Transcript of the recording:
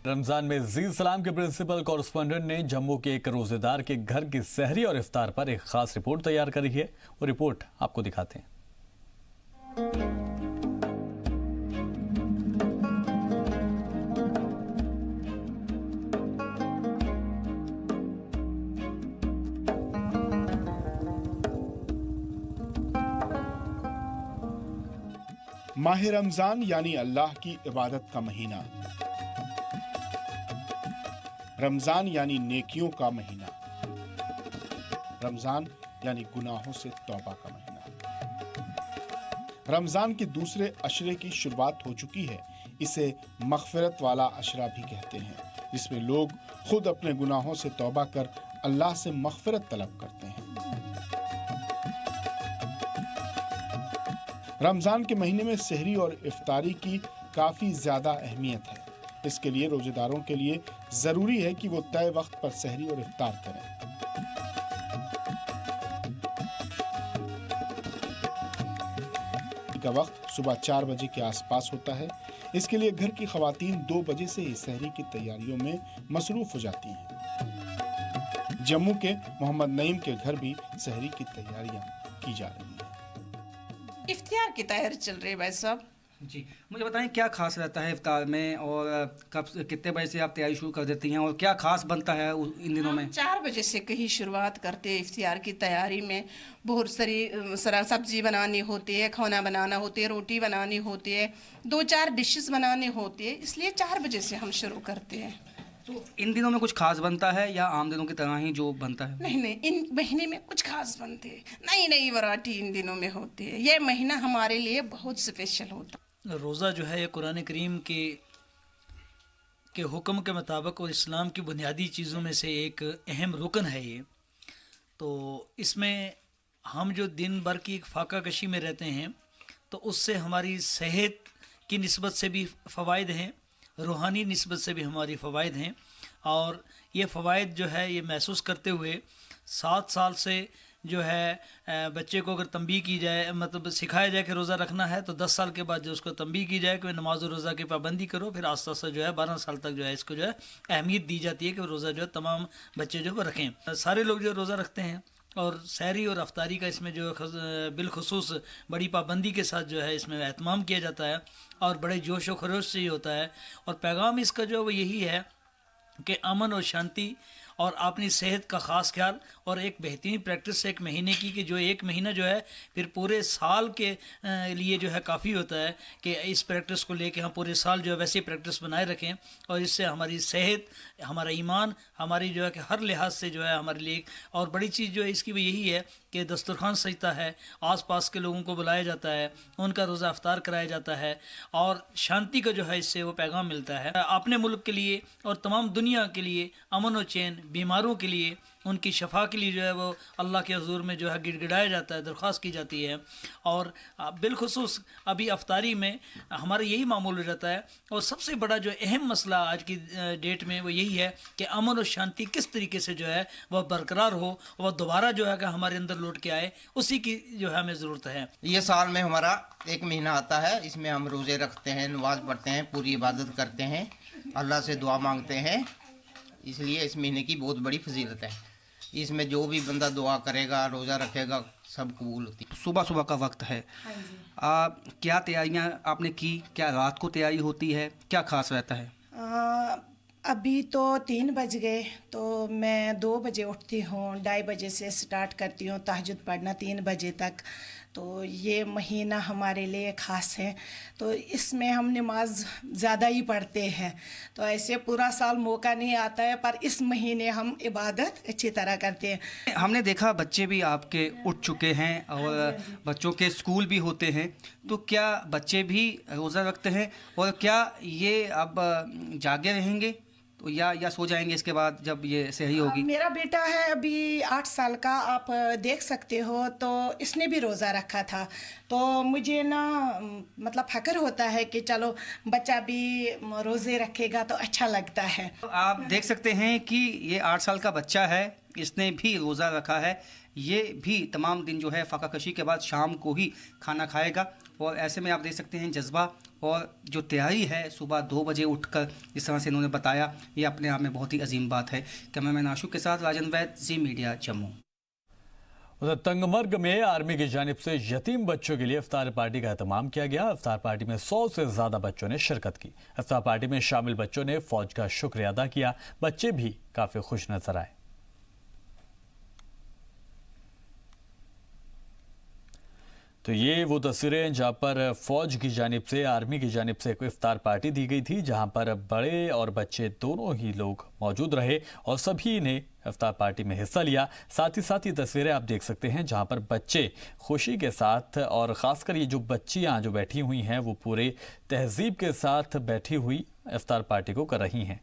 रमजान में जी सलाम के प्रिंसिपल कॉरेस्पॉन्डेंट ने जम्मू के एक रोजेदार के घर की सहरी और इफ्तार पर एक खास रिपोर्ट तैयार करी है। वो रिपोर्ट आपको दिखाते हैं। माह रमजान यानी अल्लाह की इबादत का महीना, रमजान यानी नेकियों का महीना, रमजान यानी गुनाहों से तौबा का महीना। रमजान के दूसरे अशरे की शुरुआत हो चुकी है। इसे मग़फ़िरत वाला अशरा भी कहते हैं, जिसमें लोग खुद अपने गुनाहों से तौबा कर अल्लाह से मग़फ़िरत तलब करते हैं। रमजान के महीने में सहरी और इफ्तारी की काफी ज्यादा अहमियत है। इसके लिए रोजेदारों के लिए जरूरी है कि वो तय वक्त पर सहरी और इफ्तार करें। का वक्त सुबह 4 बजे के आसपास होता है। इसके लिए घर की खवातीन 2 बजे से ही सहरी की तैयारियों में मसरूफ हो जाती हैं। जम्मू के मोहम्मद नईम के घर भी सहरी की तैयारियां की जा रही हैं। इफ्तियार की तैयारी चल रही है भाई साहब। जी, मुझे बताएं क्या खास रहता है इफ्तार में, और कब कितने बजे से आप तैयारी शुरू कर देती हैं, और क्या खास बनता है इन दिनों में? 4 बजे से कहीं शुरुआत करते हैं इफ्तियार की तैयारी में। बहुत सारी सब्जी बनानी होती है, खाना बनाना होती है, रोटी बनानी होती है, 2-4 डिशेस बनानी होती है, इसलिए 4 बजे से हम शुरू करते हैं। तो इन दिनों में कुछ खास बनता है या आम दिनों की तरह ही जो बनता है? नहीं, इन महीने में कुछ खास बनते हैं, नई नई वैरायटी इन दिनों में होती है। ये महीना हमारे लिए बहुत स्पेशल होता है। रोज़ा जो है ये कुरान करीम के हुक्म के मुताबिक और इस्लाम की बुनियादी चीज़ों में से एक अहम रुकन है ये। तो इसमें हम जो दिन भर की एक फाका कशी में रहते हैं, तो उससे हमारी सेहत की निस्बत से भी फ़वाइद हैं, रूहानी निस्बत से भी हमारी फ़वाइद हैं। और ये फ़वाइद जो है ये महसूस करते हुए 7 साल से जो है बच्चे को अगर तंबीह की जाए, मतलब सिखाया जाए कि रोज़ा रखना है, तो 10 साल के बाद जो उसको तंबीह की जाए कि नमाज और रोज़ा की पाबंदी करो, फिर आस्ता आस्ता जो है 12 साल तक जो है इसको जो है अहमियत दी जाती है कि रोज़ा जो है तमाम बच्चे जो है रखें। सारे लोग जो रोज़ा रखते हैं और सहरी और अफ्तारी का इसमें जो बिलखुसूस बड़ी पाबंदी के साथ जो है इसमें एहतमाम किया जाता है और बड़े जोश व खरोश से ही होता है। और पैगाम इसका जो है वो यही है कि अमन और शांति और अपनी सेहत का ख़ास ख्याल और एक बेहतरीन प्रैक्टिस एक महीने की, कि जो एक महीना जो है फिर पूरे साल के लिए जो है काफ़ी होता है कि इस प्रैक्टिस को लेके हम पूरे साल जो है वैसी प्रैक्टिस बनाए रखें। और इससे हमारी सेहत, हमारा ईमान, हमारी जो है कि हर लिहाज से जो है हमारे लिए। और बड़ी चीज़ जो है इसकी भी यही है कि दस्तरखान सजता है, आसपास के लोगों को बुलाया जाता है, उनका रोज़ा अफ्तार कराया जाता है और शांति का जो है इससे वो पैगाम मिलता है। अपने मुल्क के लिए और तमाम दुनिया के लिए अमन और चैन, बीमारों के लिए, उनकी शफा के लिए जो है वो अल्लाह के हुजूर में जो है गिड़गिड़ाया जाता है, दरख्वास्त की जाती है। और बिलखुसूस अभी अफ्तारी में हमारा यही मामूल रहता है। और सबसे बड़ा जो अहम मसला आज की डेट में वो यही है कि अमन और शांति किस तरीके से जो है वह बरकरार हो, वह दोबारा जो है कि हमारे अंदर लौट के आए, उसी की जो है हमें ज़रूरत है। ये साल में हमारा एक महीना आता है, इसमें हम रोज़े रखते हैं, नमाज पढ़ते हैं, पूरी इबादत करते हैं, अल्लाह से दुआ मांगते हैं। इसलिए इस महीने की बहुत बड़ी फजीलत है। इसमें जो भी बंदा दुआ करेगा, रोज़ा रखेगा, सब कबूल होती है। सुबह सुबह का वक्त है, क्या तैयारियां आपने की? क्या रात को तैयारी होती है? क्या खास रहता है? अभी तो 3 बज गए, तो मैं 2 बजे उठती हूँ, 2:30 बजे से स्टार्ट करती हूँ तहज्जुद पढ़ना 3 बजे तक। तो ये महीना हमारे लिए ख़ास है, तो इसमें हम नमाज ज़्यादा ही पढ़ते हैं। तो ऐसे पूरा साल मौका नहीं आता है, पर इस महीने हम इबादत अच्छी तरह करते हैं। हमने देखा बच्चे भी आपके उठ चुके हैं और बच्चों के स्कूल भी होते हैं, तो क्या बच्चे भी रोज़ा रखते हैं और क्या ये अब जागे रहेंगे तो या सो जाएंगे इसके बाद जब ये सही होगी? मेरा बेटा है अभी 8 साल का, आप देख सकते हो, तो इसने भी रोज़ा रखा था। तो मुझे ना मतलब फ़ख्र होता है कि चलो बच्चा भी रोज़े रखेगा तो अच्छा लगता है। तो आप देख सकते हैं कि ये 8 साल का बच्चा है, इसने भी रोज़ा रखा है। ये भी तमाम दिन जो है फ़ाका कशी के बाद शाम को ही खाना खाएगा और ऐसे में आप देख सकते हैं जज्बा और जो तैयारी है सुबह 2 बजे उठकर जिस तरह से इन्होंने बताया, ये अपने आप में बहुत ही अजीम बात है। कैमरामैन आशुक के साथ राजन वैद, जी मीडिया, जम्मू। उधर तंगमर्ग में आर्मी की जानिब से यतीम बच्चों के लिए इफ्तार पार्टी का एहतमाम किया गया। इफ्तार पार्टी में 100 से ज्यादा बच्चों ने शिरकत की। इफ्तार पार्टी में शामिल बच्चों ने फौज का शुक्रिया अदा किया। बच्चे भी काफी खुश नजर आए। तो ये वो तस्वीरें जहां पर फौज की जानिब से, आर्मी की जानिब से कोई इफ्तार पार्टी दी गई थी, जहां पर बड़े और बच्चे दोनों ही लोग मौजूद रहे और सभी ने इफ्तार पार्टी में हिस्सा लिया। साथ ही साथ ये तस्वीरें आप देख सकते हैं जहां पर बच्चे खुशी के साथ, और ख़ासकर ये जो बच्चियां जो बैठी हुई हैं वो पूरे तहजीब के साथ बैठी हुई इफ्तार पार्टी को कर रही हैं।